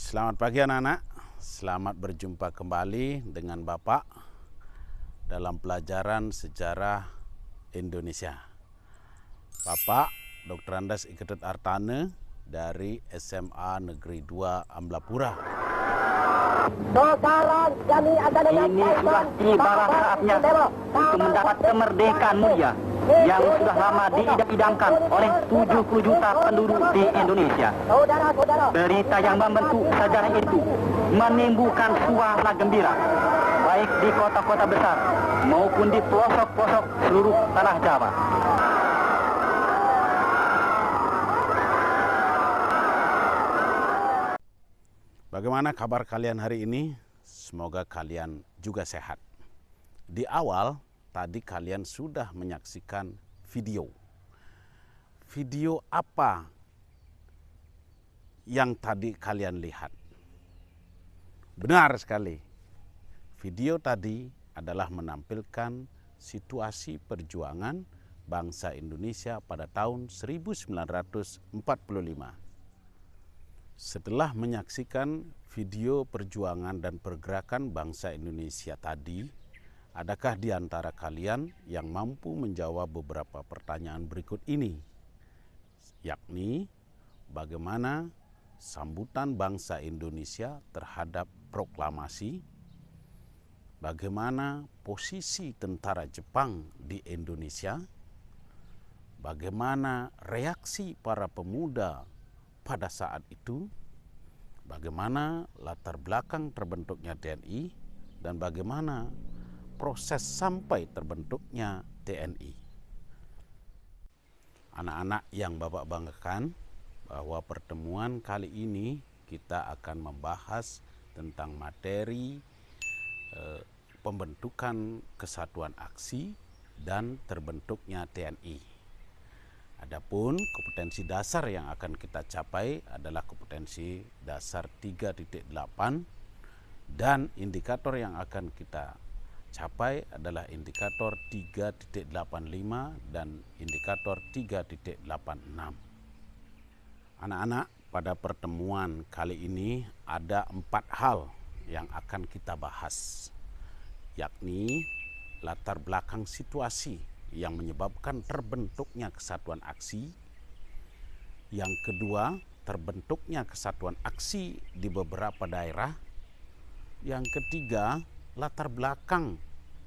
Selamat pagi anak-anak, selamat berjumpa kembali dengan Bapak dalam pelajaran sejarah Indonesia. Bapak Dr. Andes Iketut Artane dari SMA Negeri 2 Amblapura. Ini sudah tibalah saatnya untuk mendapat kemerdekaan mulia yang sudah lama diidam-idamkan oleh 70 juta penduduk di Indonesia. Berita yang membentuk sejarah itu menimbulkan suara gembira, baik di kota-kota besar maupun di pelosok-pelosok seluruh tanah Jawa. Bagaimana kabar kalian hari ini? Semoga kalian juga sehat. Di awal tadi kalian sudah menyaksikan video. Video apa yang tadi kalian lihat? Benar sekali. Video tadi adalah menampilkan situasi perjuangan bangsa Indonesia pada tahun 1945. Setelah menyaksikan video perjuangan dan pergerakan bangsa Indonesia tadi, adakah di antara kalian yang mampu menjawab beberapa pertanyaan berikut ini? Yakni, bagaimana sambutan bangsa Indonesia terhadap proklamasi? Bagaimana posisi tentara Jepang di Indonesia? Bagaimana reaksi para pemuda pada saat itu? Bagaimana latar belakang terbentuknya TNI dan bagaimana proses sampai terbentuknya TNI. Anak-anak yang Bapak banggakan, bahwa pertemuan kali ini kita akan membahas tentang materi pembentukan kesatuan aksi dan terbentuknya TNI. Adapun kompetensi dasar yang akan kita capai adalah kompetensi dasar 3.8 dan indikator yang akan kita capai adalah indikator 3.85 dan indikator 3.86. Anak-anak, pada pertemuan kali ini ada 4 hal yang akan kita bahas, yakni latar belakang situasi yang menyebabkan terbentuknya kesatuan aksi. Yang kedua, terbentuknya kesatuan aksi di beberapa daerah. Yang ketiga, latar belakang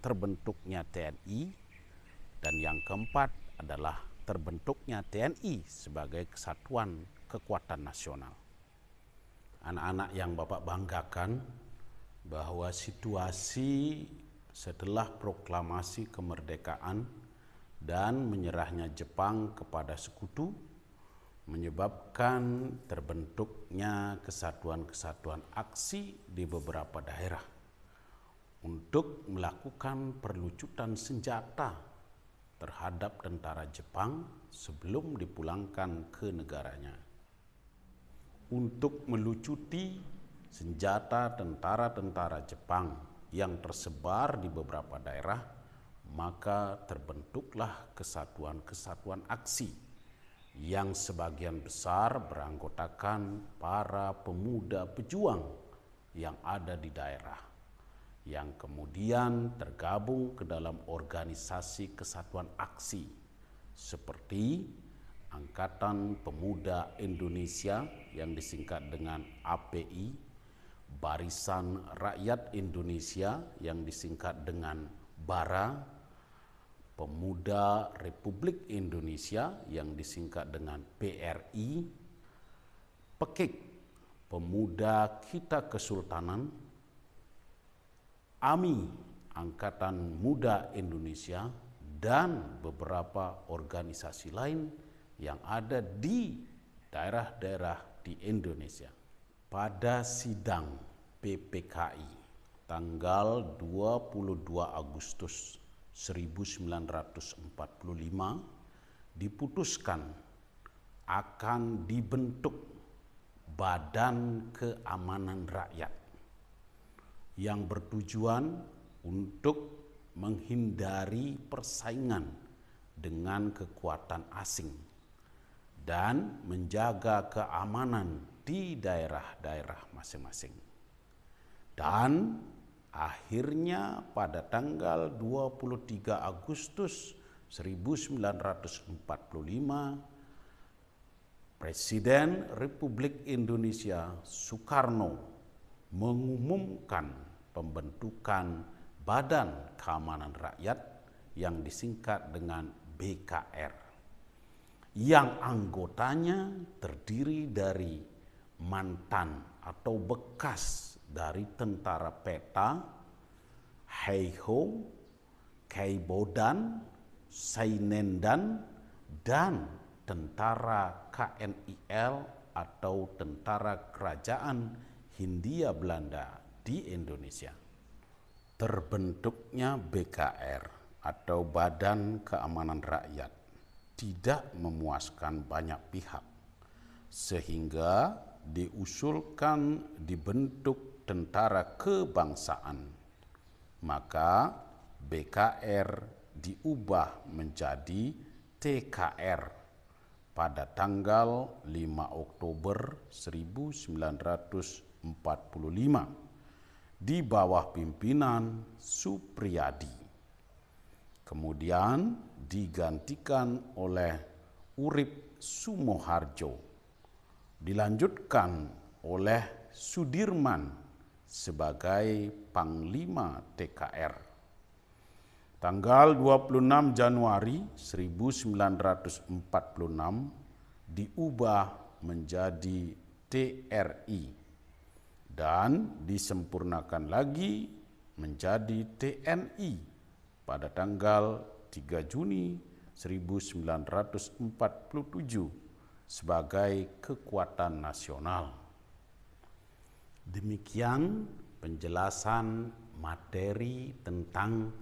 terbentuknya TNI. Dan yang keempat adalah terbentuknya TNI sebagai kesatuan kekuatan nasional. Anak-anak yang Bapak banggakan, bahwa situasi setelah proklamasi kemerdekaan dan menyerahnya Jepang kepada sekutu menyebabkan terbentuknya kesatuan-kesatuan aksi di beberapa daerah untuk melakukan perlucutan senjata terhadap tentara Jepang sebelum dipulangkan ke negaranya. Untuk melucuti senjata tentara-tentara Jepang yang tersebar di beberapa daerah, maka terbentuklah kesatuan-kesatuan aksi yang sebagian besar beranggotakan para pemuda pejuang yang ada di daerah, yang kemudian tergabung ke dalam organisasi kesatuan aksi seperti Angkatan Pemuda Indonesia yang disingkat dengan API, Barisan Rakyat Indonesia yang disingkat dengan BARA, Pemuda Republik Indonesia yang disingkat dengan PRI, PEKIK, Pemuda Kita Kesultanan, AMI, Angkatan Muda Indonesia, dan beberapa organisasi lain yang ada di daerah-daerah di Indonesia. Pada sidang PPKI tanggal 22 Agustus 1945 diputuskan akan dibentuk Badan Keamanan Rakyat yang bertujuan untuk menghindari persaingan dengan kekuatan asing dan menjaga keamanan di daerah-daerah masing-masing. Dan akhirnya pada tanggal 23 Agustus 1945, Presiden Republik Indonesia Soekarno mengumumkan pembentukan Badan Keamanan Rakyat yang disingkat dengan BKR, yang anggotanya terdiri dari mantan atau bekas dari tentara PETA, Heiho, Keibodan, Sainendan, dan tentara KNIL atau Tentara Kerajaan Hindia Belanda di Indonesia. Terbentuknya BKR atau Badan Keamanan Rakyat tidak memuaskan banyak pihak, sehingga diusulkan dibentuk tentara kebangsaan. Maka BKR diubah menjadi TKR pada tanggal 5 Oktober 1945 di bawah pimpinan Supriyadi. Kemudian digantikan oleh Urip Sumoharjo, dilanjutkan oleh Sudirman sebagai Panglima TKR. Tanggal 26 Januari 1946 diubah menjadi TRI dan disempurnakan lagi menjadi TNI pada tanggal 3 Juni 1947 sebagai kekuatan nasional. Demikian penjelasan materi tentang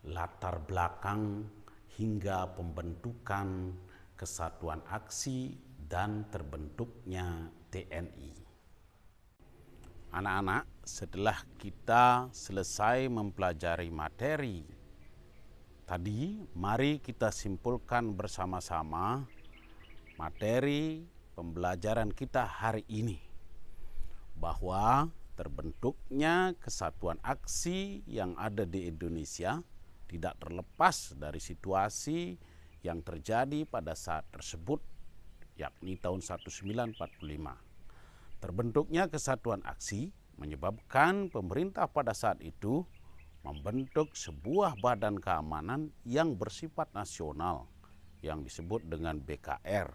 latar belakang hingga pembentukan Kesatuan Aksi dan terbentuknya TNI. Anak-anak, setelah kita selesai mempelajari materi tadi, mari kita simpulkan bersama-sama materi pembelajaran kita hari ini, bahwa terbentuknya Kesatuan Aksi yang ada di Indonesia tidak terlepas dari situasi yang terjadi pada saat tersebut, yakni tahun 1945. Terbentuknya Kesatuan Aksi menyebabkan pemerintah pada saat itu membentuk sebuah badan keamanan yang bersifat nasional yang disebut dengan BKR,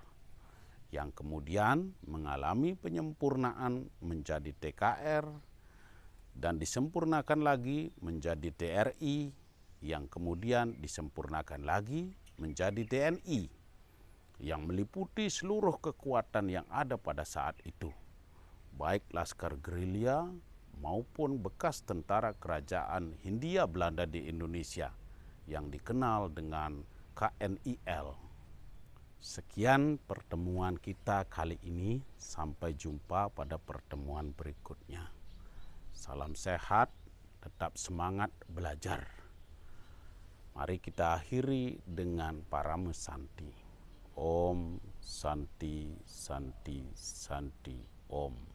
yang kemudian mengalami penyempurnaan menjadi TKR dan disempurnakan lagi menjadi TRI, yang kemudian disempurnakan lagi menjadi TNI yang meliputi seluruh kekuatan yang ada pada saat itu, baik laskar gerilya maupun bekas tentara kerajaan Hindia Belanda di Indonesia yang dikenal dengan KNIL. Sekian pertemuan kita kali ini, sampai jumpa pada pertemuan berikutnya. Salam sehat, tetap semangat belajar. Mari kita akhiri dengan Parama Santi. Om Santi Santi Santi Om.